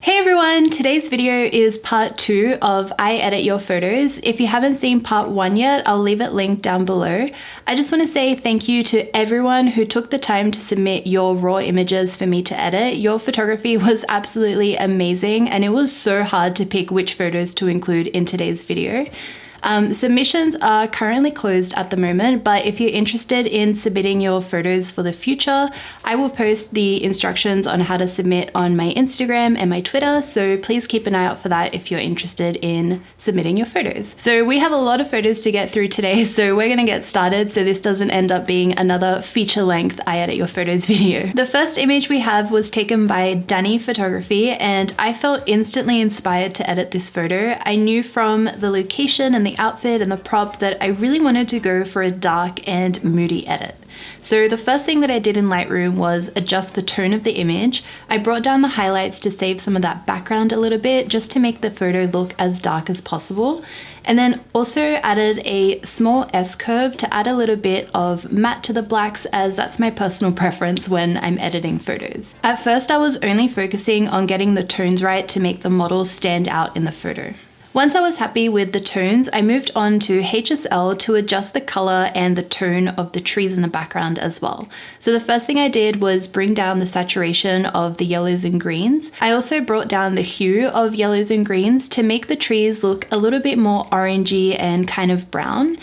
Hey everyone, today's video is part 2 of I Edit Your Photos. If you haven't seen part 1 yet, I'll leave it linked down below. I just want to say thank you to everyone who took the time to submit your raw images for me to edit. Your photography was absolutely amazing and it was so hard to pick which photos to include in today's video. Submissions are currently closed at the moment, but if you're interested in submitting your photos for the future, I will post the instructions on how to submit on my Instagram and my Twitter, so please keep an eye out for that if you're interested in submitting your photos. So we have a lot of photos to get through today, so we're gonna get started so this doesn't end up being another feature-length I Edit Your Photos video. The first image we have was taken by Danny Photography, and I felt instantly inspired to edit this photo. I knew from the location and the outfit and the prop that I really wanted to go for a dark and moody edit. So the first thing that I did in Lightroom was adjust the tone of the image. I brought down the highlights to save some of that background a little bit, just to make the photo look as dark as possible. And then also added a small S-curve to add a little bit of matte to the blacks, as that's my personal preference when I'm editing photos. At first I was only focusing on getting the tones right to make the model stand out in the photo. Once I was happy with the tones, I moved on to HSL to adjust the color and the tone of the trees in the background as well. So the first thing I did was bring down the saturation of the yellows and greens. I also brought down the hue of yellows and greens to make the trees look a little bit more orangey and kind of brown.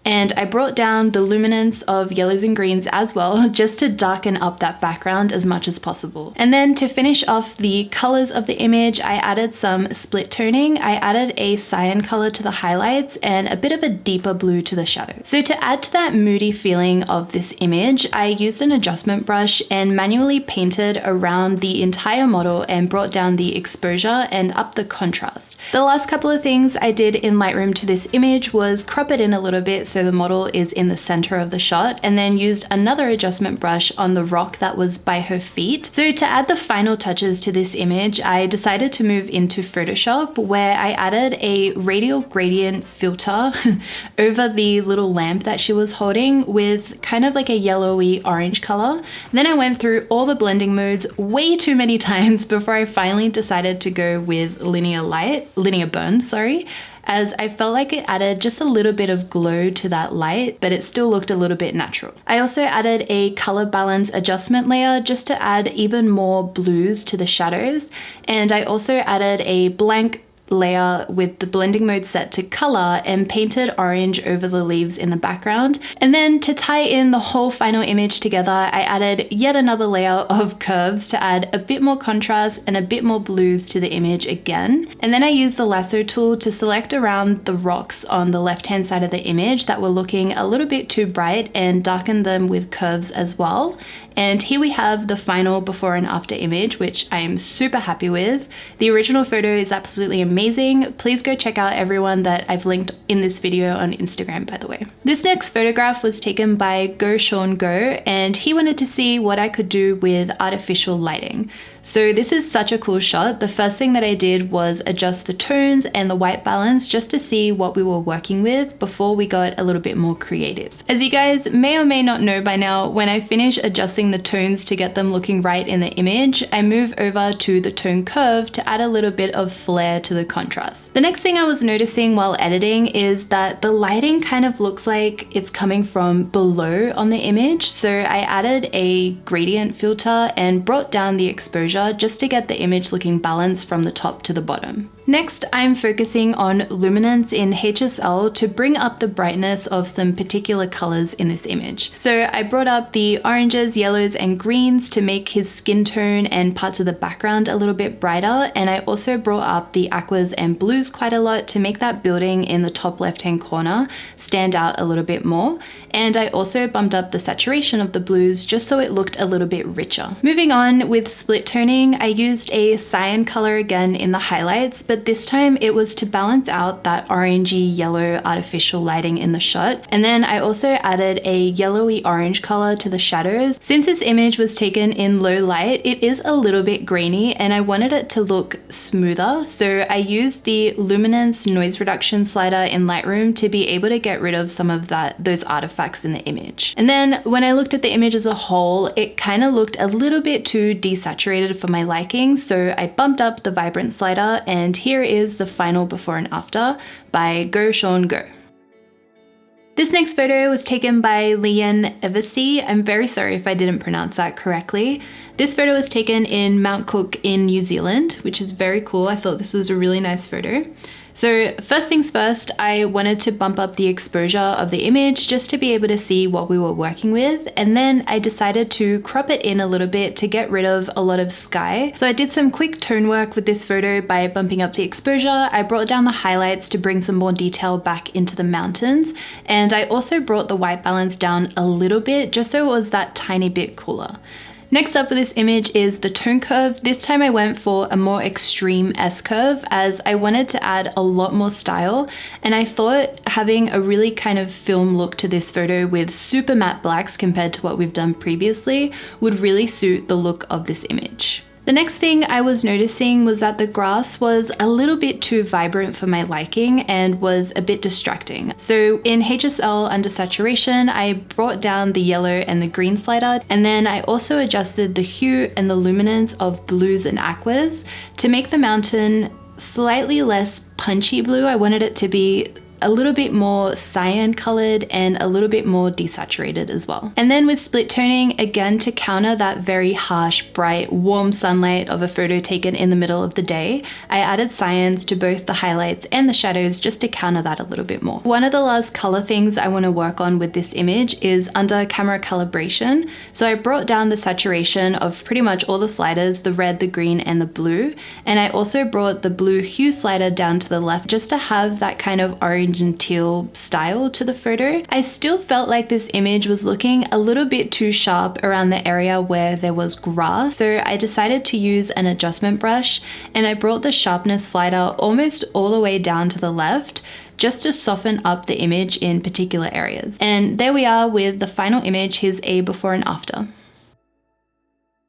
And I brought down the luminance of yellows and greens as well, just to darken up that background as much as possible. And then to finish off the colors of the image, I added some split toning. I added a cyan color to the highlights and a bit of a deeper blue to the shadows. So to add to that moody feeling of this image, I used an adjustment brush and manually painted around the entire model and brought down the exposure and up the contrast. The last couple of things I did in Lightroom to this image was crop it in a little bit so the model is in the center of the shot, and then used another adjustment brush on the rock that was by her feet. So to add the final touches to this image, I decided to move into Photoshop, where I added a radial gradient filter over the little lamp that she was holding with kind of like a yellowy orange color. Then I went through all the blending modes way too many times before I finally decided to go with linear burn, as I felt like it added just a little bit of glow to that light, but it still looked a little bit natural. I also added a color balance adjustment layer just to add even more blues to the shadows, and I also added a blank layer with the blending mode set to color and painted orange over the leaves in the background. And then to tie in the whole final image together, I added yet another layer of curves to add a bit more contrast and a bit more blues to the image again. And then I used the lasso tool to select around the rocks on the left hand side of the image that were looking a little bit too bright and darken them with curves as well. And here we have the final before and after image, which I am super happy with. The original photo is absolutely amazing. Please go check out everyone that I've linked in this video on Instagram, by the way. This next photograph was taken by Gershon Girl, and he wanted to see what I could do with artificial lighting. So this is such a cool shot. The first thing that I did was adjust the tones and the white balance just to see what we were working with before we got a little bit more creative. As you guys may or may not know by now, when I finish adjusting the tones to get them looking right in the image, I move over to the tone curve to add a little bit of flair to the contrast. The next thing I was noticing while editing is that the lighting kind of looks like it's coming from below on the image. So I added a gradient filter and brought down the exposure just to get the image looking balanced from the top to the bottom. Next, I'm focusing on luminance in HSL to bring up the brightness of some particular colors in this image. So I brought up the oranges, yellows, and greens to make his skin tone and parts of the background a little bit brighter, and I also brought up the aquas and blues quite a lot to make that building in the top left-hand corner stand out a little bit more. And I also bumped up the saturation of the blues just so it looked a little bit richer. Moving on with split toning, I used a cyan color again in the highlights, but this time it was to balance out that orangey yellow artificial lighting in the shot. And then I also added a yellowy orange color to the shadows. Since this image was taken in low light, it is a little bit grainy and I wanted it to look smoother. So I used the luminance noise reduction slider in Lightroom to be able to get rid of some of those artifacts in the image. And then when I looked at the image as a whole, it kind of looked a little bit too desaturated for my liking. So I bumped up the vibrant slider, and here is the final before and after by Gershon Girl. This next photo was taken by Lian Eversey. I'm very sorry if I didn't pronounce that correctly. This photo was taken in Mount Cook in New Zealand, which is very cool. I thought this was a really nice photo. So first things first, I wanted to bump up the exposure of the image just to be able to see what we were working with. And then I decided to crop it in a little bit to get rid of a lot of sky. So I did some quick tone work with this photo by bumping up the exposure. I brought down the highlights to bring some more detail back into the mountains. And I also brought the white balance down a little bit just so it was that tiny bit cooler. Next up with this image is the tone curve. This time I went for a more extreme S curve as I wanted to add a lot more style, and I thought having a really kind of film look to this photo with super matte blacks compared to what we've done previously would really suit the look of this image. The next thing I was noticing was that the grass was a little bit too vibrant for my liking and was a bit distracting. So in HSL under saturation, I brought down the yellow and the green slider, and then I also adjusted the hue and the luminance of blues and aquas to make the mountain slightly less punchy blue. I wanted it to be a little bit more cyan colored and a little bit more desaturated as well. And then with split toning, again to counter that very harsh, bright, warm sunlight of a photo taken in the middle of the day, I added cyans to both the highlights and the shadows just to counter that a little bit more. One of the last color things I want to work on with this image is under camera calibration. So I brought down the saturation of pretty much all the sliders, the red, the green, and the blue. And I also brought the blue hue slider down to the left just to have that kind of orange and teal style to the photo. I still felt like this image was looking a little bit too sharp around the area where there was grass, so I decided to use an adjustment brush and I brought the sharpness slider almost all the way down to the left just to soften up the image in particular areas. And there we are with the final image. Here's a before and after.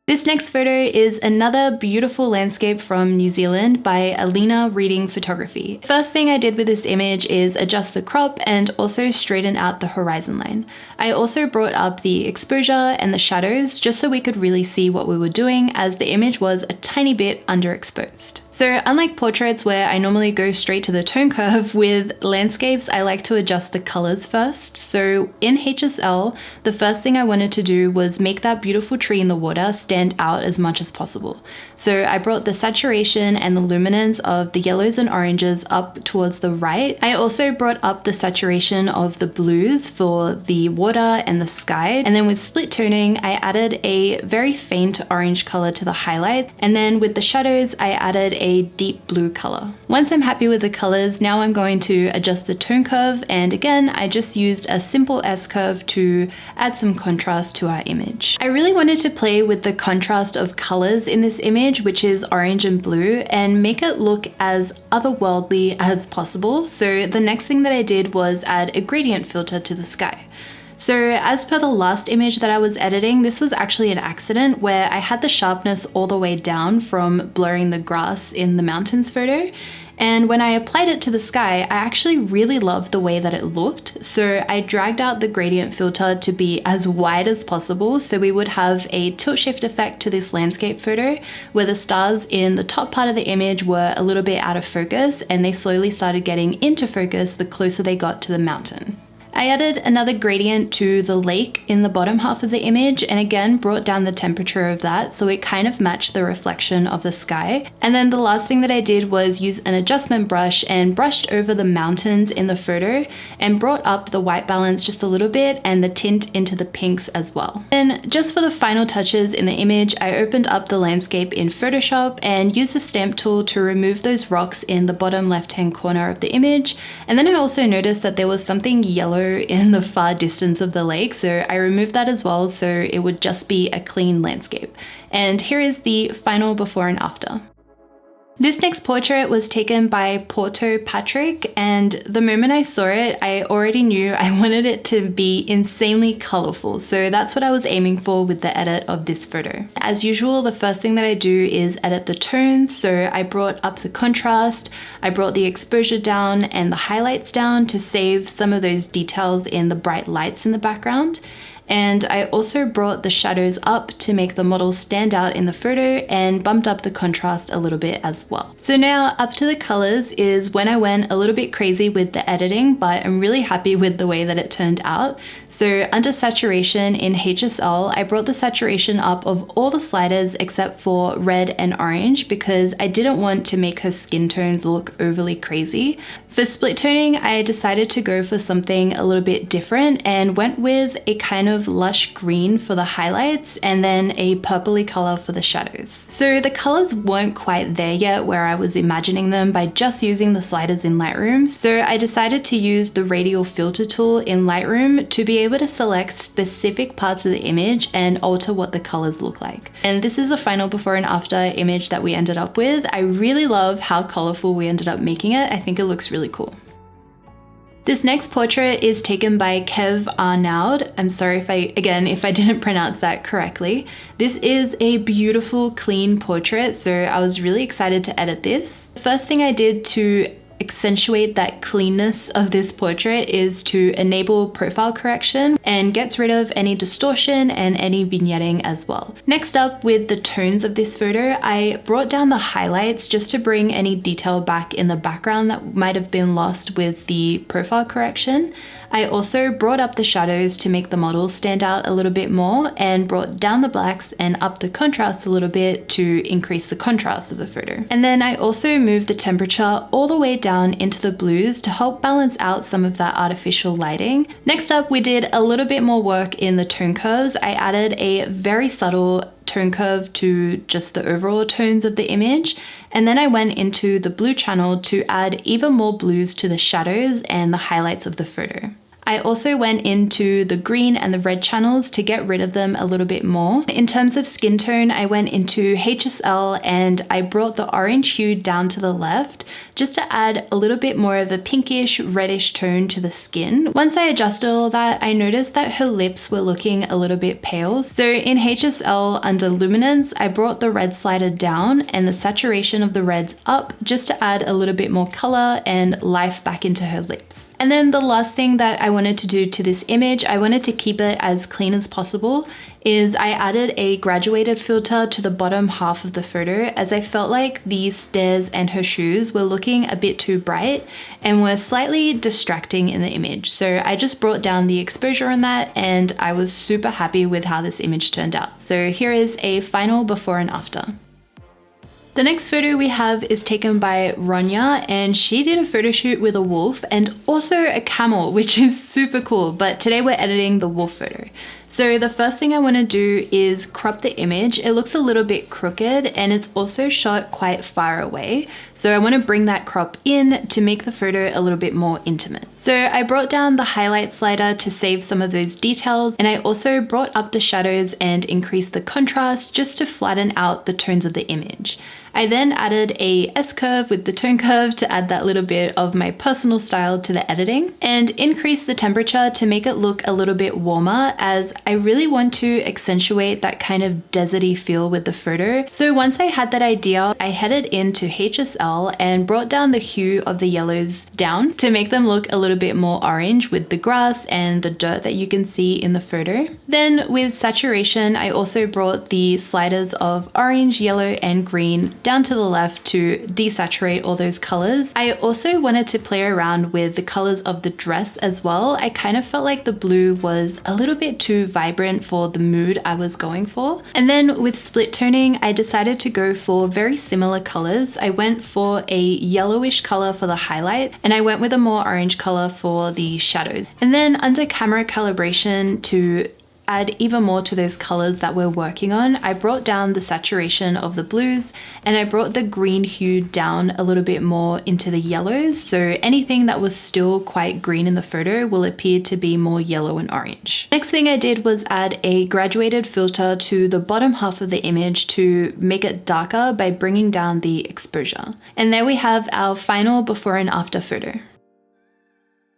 This next photo is another beautiful landscape from New Zealand by Alina Reading photography. First thing I did with this image is adjust the crop and also straighten out the horizon line. I also brought up the exposure and the shadows just so we could really see what we were doing, as the image was a tiny bit underexposed. So unlike portraits where I normally go straight to the tone curve, with landscapes I like to adjust the colors first. So in HSL, the first thing I wanted to do was make that beautiful tree in the water stand out as much as possible. So I brought the saturation and the luminance of the yellows and oranges up towards the right. I also brought up the saturation of the blues for the water and the sky. And then with split toning, I added a very faint orange color to the highlight. And then with the shadows, I added a deep blue color. Once I'm happy with the colors, now I'm going to adjust the tone curve. And again, I just used a simple S curve to add some contrast to our image. I really wanted to play with the contrast of colors in this image, which is orange and blue, and make it look as otherworldly as possible. So the next thing that I did was add a gradient filter to the sky. So as per the last image that I was editing, this was actually an accident where I had the sharpness all the way down from blurring the grass in the mountains photo. And when I applied it to the sky, I actually really loved the way that it looked. So I dragged out the gradient filter to be as wide as possible, so we would have a tilt shift effect to this landscape photo where the stars in the top part of the image were a little bit out of focus and they slowly started getting into focus the closer they got to the mountain. I added another gradient to the lake in the bottom half of the image and again brought down the temperature of that so it kind of matched the reflection of the sky. And then the last thing that I did was use an adjustment brush and brushed over the mountains in the photo and brought up the white balance just a little bit and the tint into the pinks as well. And just for the final touches in the image, I opened up the landscape in Photoshop and used the stamp tool to remove those rocks in the bottom left-hand corner of the image. And then I also noticed that there was something yellow in the far distance of the lake, so I removed that as well so it would just be a clean landscape. And here is the final before and after. This next portrait was taken by Porto Patrick, and the moment I saw it, I already knew I wanted it to be insanely colorful. So that's what I was aiming for with the edit of this photo. As usual, the first thing that I do is edit the tones. So I brought up the contrast, I brought the exposure down and the highlights down to save some of those details in the bright lights in the background. And I also brought the shadows up to make the model stand out in the photo and bumped up the contrast a little bit as well. So now up to the colors is when I went a little bit crazy with the editing, but I'm really happy with the way that it turned out. So under saturation in HSL, I brought the saturation up of all the sliders except for red and orange because I didn't want to make her skin tones look overly crazy. For split toning, I decided to go for something a little bit different and went with a kind of lush green for the highlights and then a purpley color for the shadows. So the colors weren't quite there yet where I was imagining them by just using the sliders in Lightroom. So I decided to use the radial filter tool in Lightroom to be able to select specific parts of the image and alter what the colors look like. And this is the final before and after image that we ended up with. I really love how colorful we ended up making it. I think it looks really cool. This next portrait is taken by Kev Arnaud. I'm sorry if I didn't pronounce that correctly. This is a beautiful, clean portrait, so I was really excited to edit this. The first thing I did to accentuate that cleanness of this portrait is to enable profile correction and gets rid of any distortion and any vignetting as well. Next up, with the tones of this photo, I brought down the highlights just to bring any detail back in the background that might have been lost with the profile correction. I also brought up the shadows to make the model stand out a little bit more and brought down the blacks and up the contrast a little bit to increase the contrast of the photo. And then I also moved the temperature all the way down into the blues to help balance out some of that artificial lighting. Next up, we did a little bit more work in the tone curves. I added a very subtle tone curve to just the overall tones of the image. And then I went into the blue channel to add even more blues to the shadows and the highlights of the photo. I also went into the green and the red channels to get rid of them a little bit more. In terms of skin tone, I went into HSL and I brought the orange hue down to the left just to add a little bit more of a pinkish reddish tone to the skin. Once I adjusted all that, I noticed that her lips were looking a little bit pale. So in HSL under luminance, I brought the red slider down and the saturation of the reds up just to add a little bit more color and life back into her lips. And then the last thing that I wanted to do to this image, I wanted to keep it as clean as possible, is I added a graduated filter to the bottom half of the photo as I felt like the stairs and her shoes were looking a bit too bright and were slightly distracting in the image. So I just brought down the exposure on that and I was super happy with how this image turned out. So here is a final before and after. The next photo we have is taken by Rania, and she did a photo shoot with a wolf and also a camel, which is super cool, but today we're editing the wolf photo. So the first thing I want to do is crop the image. It looks a little bit crooked and it's also shot quite far away. So I want to bring that crop in to make the photo a little bit more intimate. So I brought down the highlight slider to save some of those details, and I also brought up the shadows and increased the contrast just to flatten out the tones of the image. I then added a S-curve with the tone curve to add that little bit of my personal style to the editing, and increase the temperature to make it look a little bit warmer, as I really want to accentuate that kind of deserty feel with the photo. So once I had that idea, I headed into HSL and brought down the hue of the yellows down to make them look a little bit more orange with the grass and the dirt that you can see in the photo. Then with saturation, I also brought the sliders of orange, yellow, and green down to the left to desaturate all those colors. I also wanted to play around with the colors of the dress as well. I kind of felt like the blue was a little bit too vibrant for the mood I was going for. And then with split toning, I decided to go for very similar colors. I went for a yellowish color for the highlight, and I went with a more orange color for the shadows. And then under camera calibration to add even more to those colors that we're working on, I brought down the saturation of the blues and I brought the green hue down a little bit more into the yellows. So anything that was still quite green in the photo will appear to be more yellow and orange. Next thing I did was add a graduated filter to the bottom half of the image to make it darker by bringing down the exposure. And there we have our final before and after photo.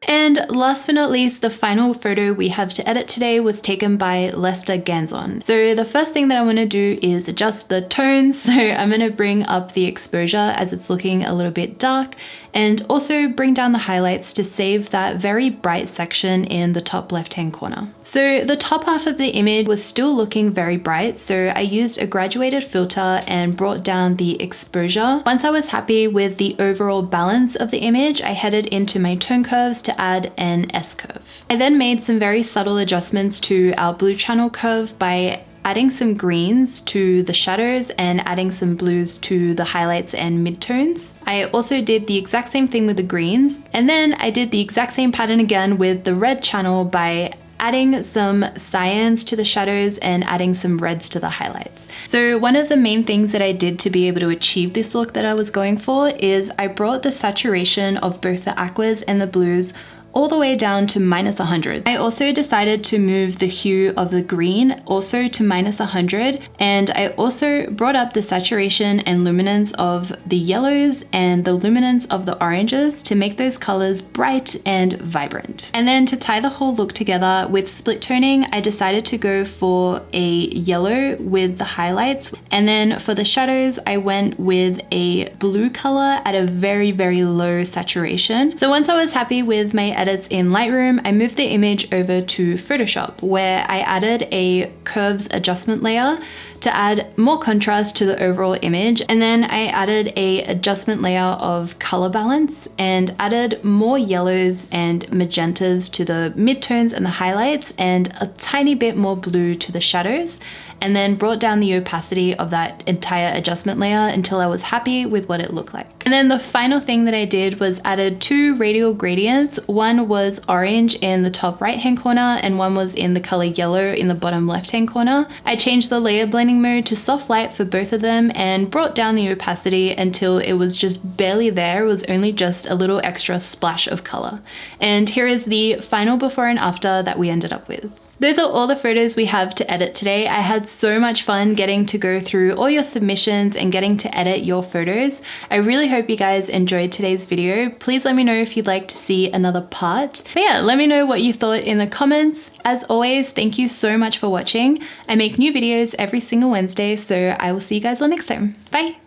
And last but not least, the final photo we have to edit today was taken by Lester Ganzon. So the first thing that I want to do is adjust the tones. So I'm going to bring up the exposure as it's looking a little bit dark, and also bring down the highlights to save that very bright section in the top left-hand corner. So the top half of the image was still looking very bright, so I used a graduated filter and brought down the exposure. Once I was happy with the overall balance of the image, I headed into my tone curves to add an S curve. I then made some very subtle adjustments to our blue channel curve by adding some greens to the shadows and adding some blues to the highlights and midtones. I also did the exact same thing with the greens, and then I did the exact same pattern again with the red channel by adding some cyans to the shadows and adding some reds to the highlights. So one of the main things that I did to be able to achieve this look that I was going for is I brought the saturation of both the aquas and the blues all the way down to -100. I also decided to move the hue of the green also to -100, and I also brought up the saturation and luminance of the yellows and the luminance of the oranges to make those colors bright and vibrant. And then to tie the whole look together with split toning, I decided to go for a yellow with the highlights, and then for the shadows I went with a blue color at a very, very low saturation. So once I was happy with my edits in Lightroom, I moved the image over to Photoshop, where I added a curves adjustment layer to add more contrast to the overall image, and then I added a adjustment layer of color balance and added more yellows and magentas to the midtones and the highlights and a tiny bit more blue to the shadows, and then brought down the opacity of that entire adjustment layer until I was happy with what it looked like. And then the final thing that I did was added 2 radial gradients. One was orange in the top right hand corner and one was in the color yellow in the bottom left hand corner. I changed the layer blending mode to soft light for both of them and brought down the opacity until it was just barely there. It was only just a little extra splash of color. And here is the final before and after that we ended up with. Those are all the photos we have to edit today. I had so much fun getting to go through all your submissions and getting to edit your photos. I really hope you guys enjoyed today's video. Please let me know if you'd like to see another part. But yeah, let me know what you thought in the comments. As always, thank you so much for watching. I make new videos every single Wednesday, so I will see you guys all next time. Bye!